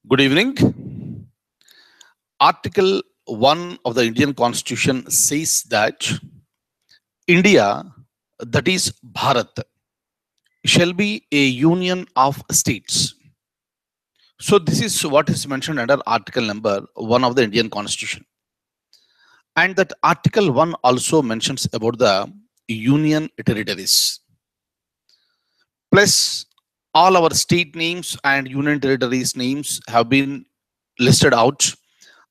Good evening. Article 1 of the Indian Constitution says that India, that is Bharat, shall be a union of states. So, this is what is mentioned under Article number 1 of the Indian Constitution. And that Article 1 also mentions about the union territories. Plus, all our state names and union territories names have been listed out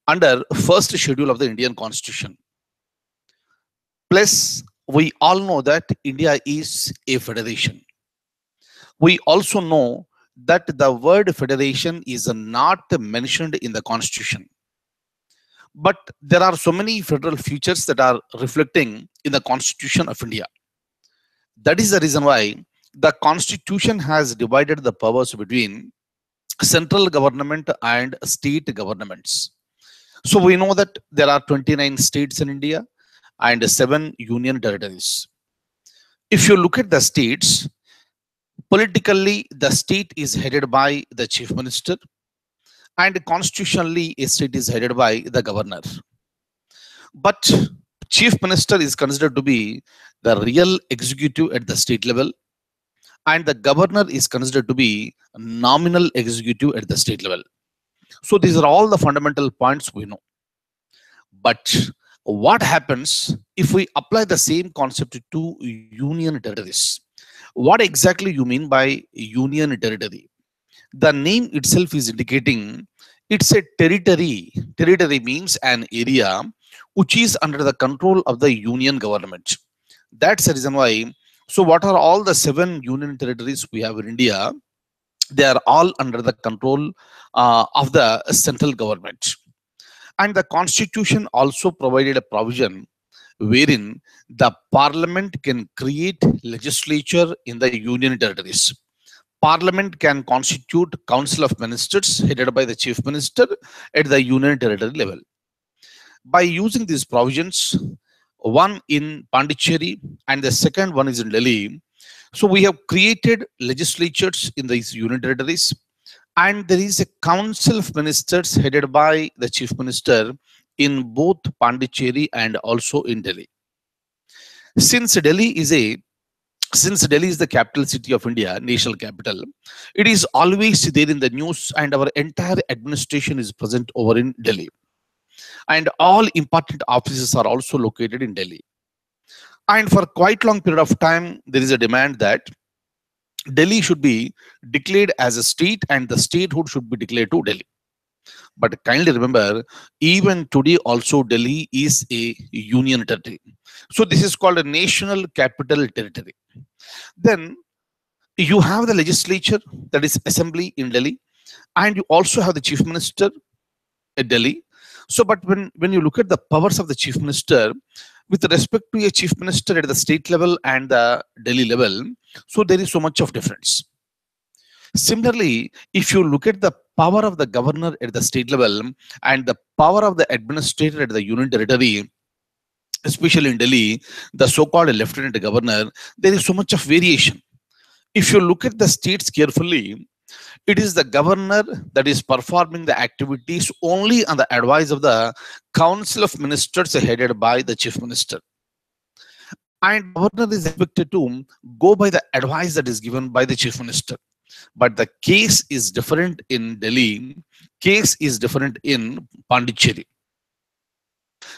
under first schedule of the Indian Constitution. Plus, we all know that India is a federation. We also know that the word federation is not mentioned in the Constitution. But there are so many federal features that are reflecting in the Constitution of India. That is the reason why the Constitution has divided the powers between central government and state governments. So we know that there are 29 states in India and 7 union territories. If you look at the states, politically, the state is headed by the chief minister, and constitutionally, a state is headed by the governor. But chief minister is considered to be the real executive at the state level, and the governor is considered to be nominal executive at the state level. So these are all the fundamental points we know. But what happens if we apply the same concept to union territories? What exactly you mean by union territory? The name itself is indicating it's a territory. Territory means an area which is under the control of the union government. That's the reason why. So what are all the 7 union territories we have in India? They are all under the control of the central government. And the Constitution also provided a provision wherein the parliament can create legislature in the union territories. Parliament can constitute council of ministers headed by the chief minister at the union territory level. By using these provisions, one in Pondicherry and the second one is in Delhi, so we have created legislatures in these union territories, and there is a council of ministers headed by the chief minister in both Pondicherry and also in Delhi. Since Delhi is the capital city of India, national capital, it is always there in the news, and our entire administration is present over in Delhi. And all important offices are also located in Delhi. And for quite long period of time, there is a demand that Delhi should be declared as a state and the statehood should be declared to Delhi. But kindly remember, even today also Delhi is a union territory. So this is called a national capital territory. Then you have the legislature, that is assembly in Delhi, and you also have the chief minister at Delhi. So but when you look at the powers of the chief minister with respect to a chief minister at the state level and the Delhi level, so there is so much of difference. Similarly, if you look at the power of the governor at the state level and the power of the administrator at the union territory, especially in Delhi, the so-called lieutenant governor, there is so much of variation. If you look at the states carefully, it is the governor that is performing the activities only on the advice of the council of ministers headed by the chief minister. And governor is expected to go by the advice that is given by the chief minister. But the case is different in Delhi, case is different in Pondicherry.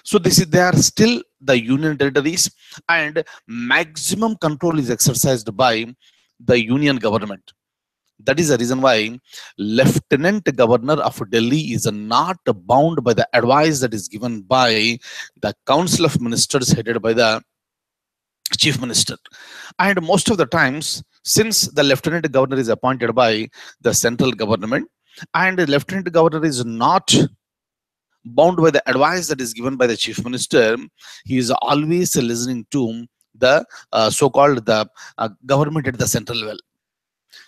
So they are still the union territories, and maximum control is exercised by the union government. That is the reason why Lieutenant Governor of Delhi is not bound by the advice that is given by the Council of Ministers headed by the Chief Minister. And most of the times, since the Lieutenant Governor is appointed by the central government, and the Lieutenant Governor is not bound by the advice that is given by the Chief Minister, he is always listening to the so-called the government at the central level.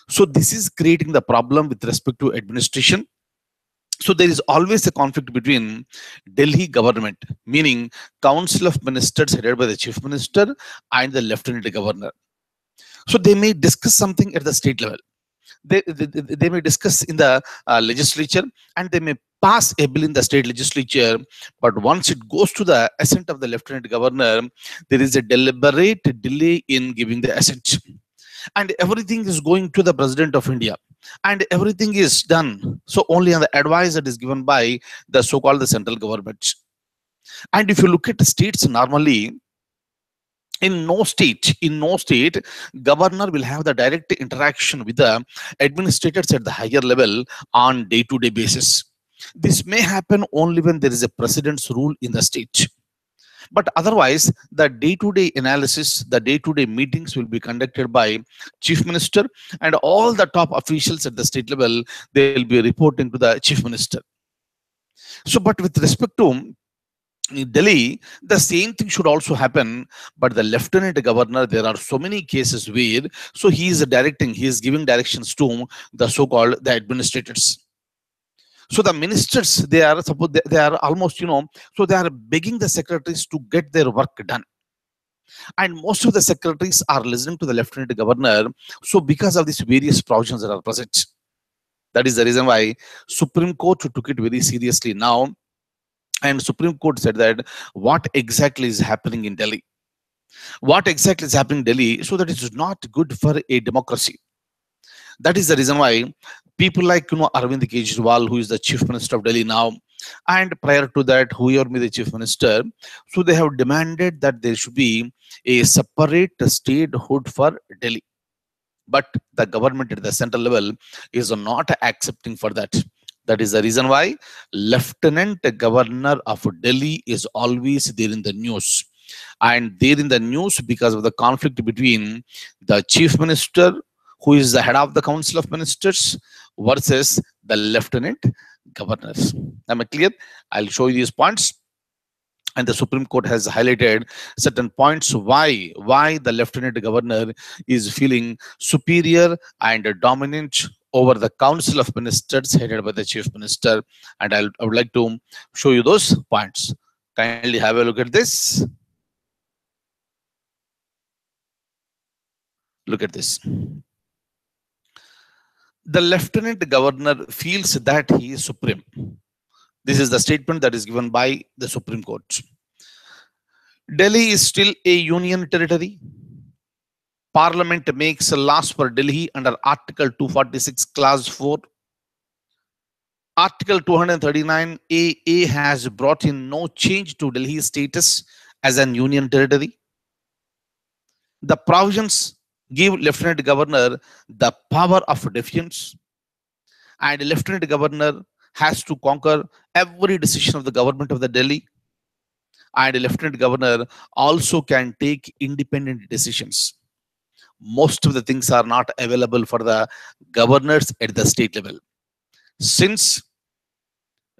So this is creating the problem with respect to administration. So there is always a conflict between Delhi government, meaning council of ministers headed by the chief minister and the lieutenant governor. So they may discuss something at the state level. They may discuss in the legislature, and they may pass a bill in the state legislature, but once it goes to the assent of the lieutenant governor, there is a deliberate delay in giving the assent, and everything is going to the president of India, and everything is done so only on the advice that is given by the so-called the central government. And if you look at the states normally, in no state governor will have the direct interaction with the administrators at the higher level on day-to-day basis. This may happen only when there is a precedent's rule in the state, but otherwise the day-to-day analysis, the day-to-day meetings will be conducted by chief minister, and all the top officials at the state level, they will be reporting to the chief minister. So but with respect to in Delhi, the same thing should also happen. But the lieutenant governor, there are so many cases where, so he is directing, he is giving directions to the so-called the administrators. So the ministers, they are suppose they are almost, so they are begging the secretaries to get their work done. And most of the secretaries are listening to the lieutenant governor. So because of these various provisions that are present, that is the reason why Supreme Court took it very seriously now. And Supreme Court said that what exactly is happening in Delhi, what exactly is happening in Delhi, so that it is not good for a democracy. That is the reason why people like Arvind Kejriwal, who is the chief minister of Delhi now, and prior to that, whoever be the chief minister, so they have demanded that there should be a separate statehood for Delhi. But the government at the central level is not accepting for that. That is the reason why Lieutenant Governor of Delhi is always there in the news. And there in the news because of the conflict between the chief minister, who is the head of the council of ministers, versus the lieutenant governors. Am I clear? I'll show you these points. And the Supreme Court has highlighted certain points why the lieutenant governor is feeling superior and dominant over the council of ministers headed by the chief minister. And I would like to show you those points. Kindly have a look at this. Look at this. The lieutenant governor feels that he is supreme. This is the statement that is given by the Supreme Court. Delhi is still a union territory. Parliament makes laws for Delhi under Article 246, Clause 4. Article 239 AA has brought in no change to Delhi's status as an union territory. The provisions give Lieutenant Governor the power of defiance, and Lieutenant Governor has to conquer every decision of the government of the Delhi, and a Lieutenant Governor also can take independent decisions. Most of the things are not available for the governors at the state level. Since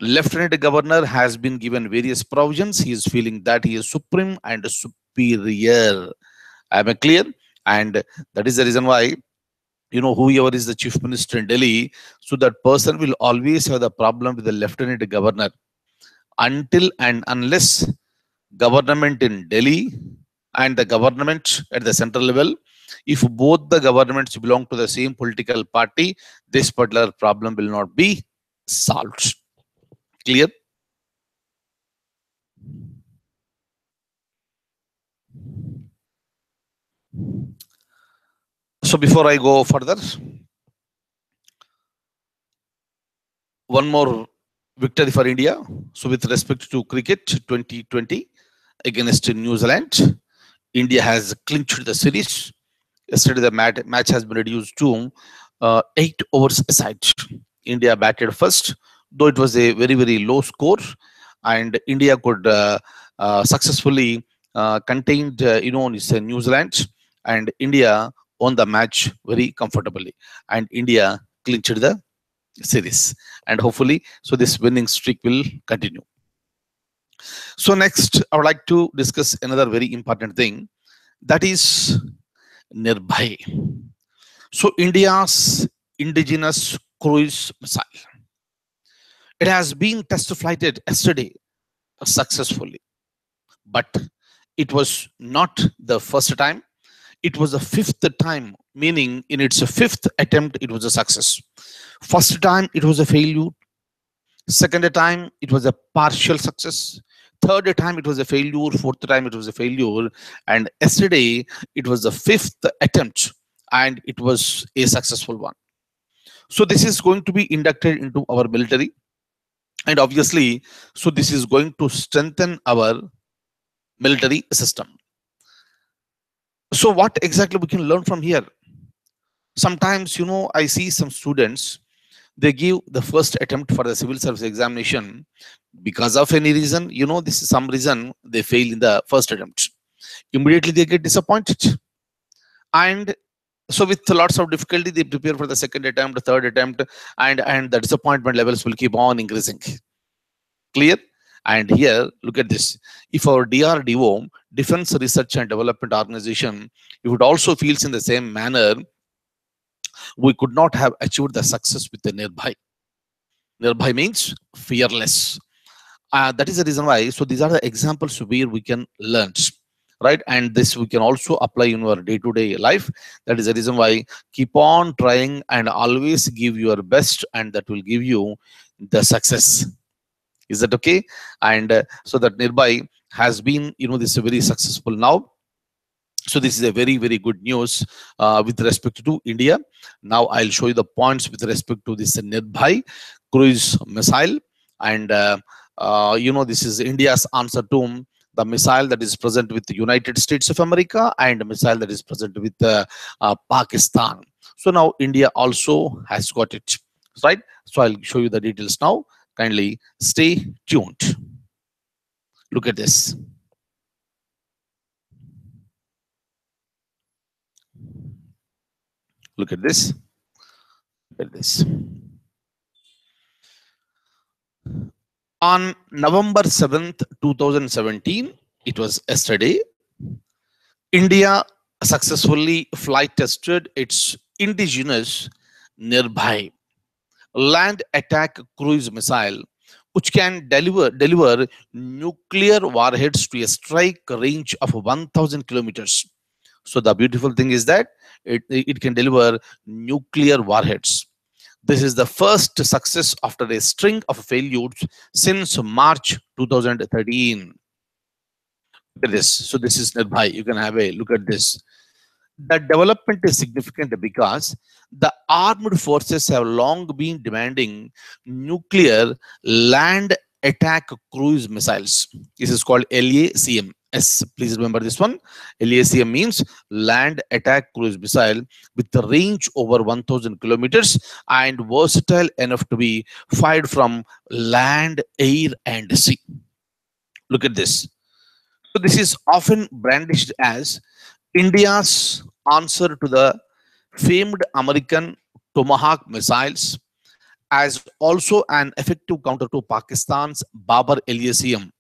Lieutenant Governor has been given various provisions, he is feeling that he is supreme and superior. Am I clear? And that is the reason why, whoever is the chief minister in Delhi, so that person will always have the problem with the Lieutenant Governor until and unless government in Delhi and the government at the central level, if both the governments belong to the same political party, this particular problem will not be solved. Clear? So before I go further, one more victory for India. So with respect to cricket 2020 against New Zealand, India has clinched the series. Yesterday the match has been reduced to 8 overs aside. India batted first, though it was a very, very low score, and India could successfully contained New Zealand, and India won the match very comfortably, and India clinched the series, and hopefully so this winning streak will continue. So next I would like to discuss another very important thing, that is NIRBHAY. So India's indigenous cruise missile, it has been test flighted yesterday successfully, but it was not the first time. It was the fifth time, meaning in its fifth attempt, it was a success. First time, it was a failure. Second time, it was a partial success. Third time, it was a failure. Fourth time, it was a failure. And yesterday, it was the fifth attempt, and it was a successful one. So this is going to be inducted into our military, and obviously, so this is going to strengthen our military system. So what exactly we can learn from here? Sometimes, I see some students, they give the first attempt for the civil service examination. Because of any reason, this is some reason, they fail in the first attempt. Immediately they get disappointed, and so with lots of difficulty they prepare for the second attempt, third attempt, and the disappointment levels will keep on increasing. Clear? And here, look at this. If our DRDO, Defense Research and Development Organization, if it also feels in the same manner, we could not have achieved the success with the NIRBHAY. NIRBHAY means fearless. That is the reason why. So these are the examples where we can learn, right? And this we can also apply in your day-to-day life. That is the reason why keep on trying and always give your best, and that will give you the success. Is that okay? And so that NIRBHAY has been, this is very successful now. So this is a very, very good news with respect to India. Now I'll show you the points with respect to this NIRBHAY cruise missile. And this is India's answer to the missile that is present with the United States of America and a missile that is present with Pakistan. So now India also has got it, right? So I'll show you the details now. Kindly stay tuned. Look at this. Look at this. Look at this. On November 7th, 2017, it was yesterday, India successfully flight tested its indigenous NIRBHAY land attack cruise missile, which can deliver nuclear warheads to a strike range of 1,000 kilometers. So the beautiful thing is that it can deliver nuclear warheads. This is the first success after a string of failures since March 2013. Look at this. So this is NIRBHAY. You can have a look at this. The development is significant because the armed forces have long been demanding nuclear land attack cruise missiles. This is called LACM. Yes, please remember this one. LACM means land attack cruise missile with the range over 1,000 kilometers and versatile enough to be fired from land, air, and sea. Look at this. So this is often brandished as India's answer to the famed American Tomahawk missiles, as also an effective counter to Pakistan's Babar LACM.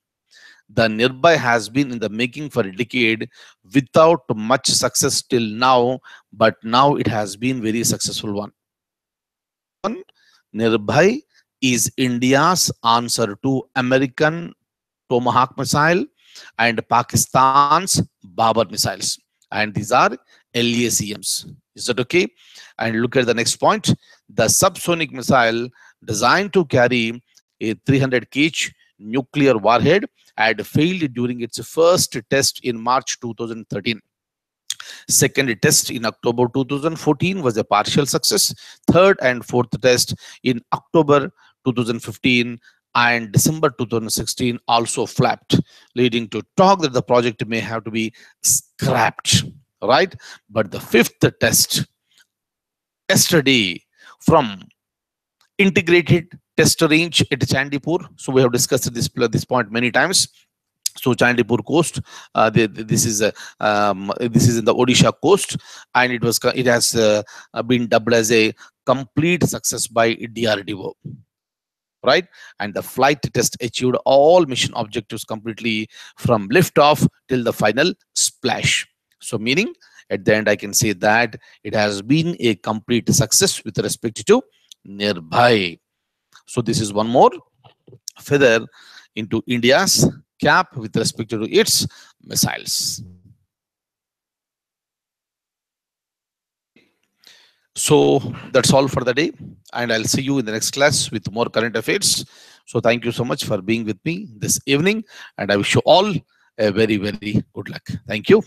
The NIRBHAY has been in the making for a decade without much success till now, but now it has been very successful one. NIRBHAY is India's answer to American Tomahawk missile and Pakistan's Babar missiles. And these are LACMs. Is that okay? And look at the next point. The subsonic missile designed to carry a 300 kg nuclear warhead had failed during its first test in March 2013. Second test in October 2014 was a partial success. Third and fourth test in October 2015 and December 2016 also flapped, leading to talk that the project may have to be scrapped, right? But the fifth test yesterday from integrated test range at Chandipur. So we have discussed this point many times. So Chandipur coast, this is in the Odisha coast, and it has been dubbed as a complete success by DRDO. Right, and the flight test achieved all mission objectives completely from liftoff till the final splash. So meaning at the end I can say that it has been a complete success with respect to NIRBHAY. So this is one more feather into India's cap with respect to its missiles. So that's all for the day, and I'll see you in the next class with more current affairs. So thank you so much for being with me this evening, and I wish you all a very, very good luck. Thank you.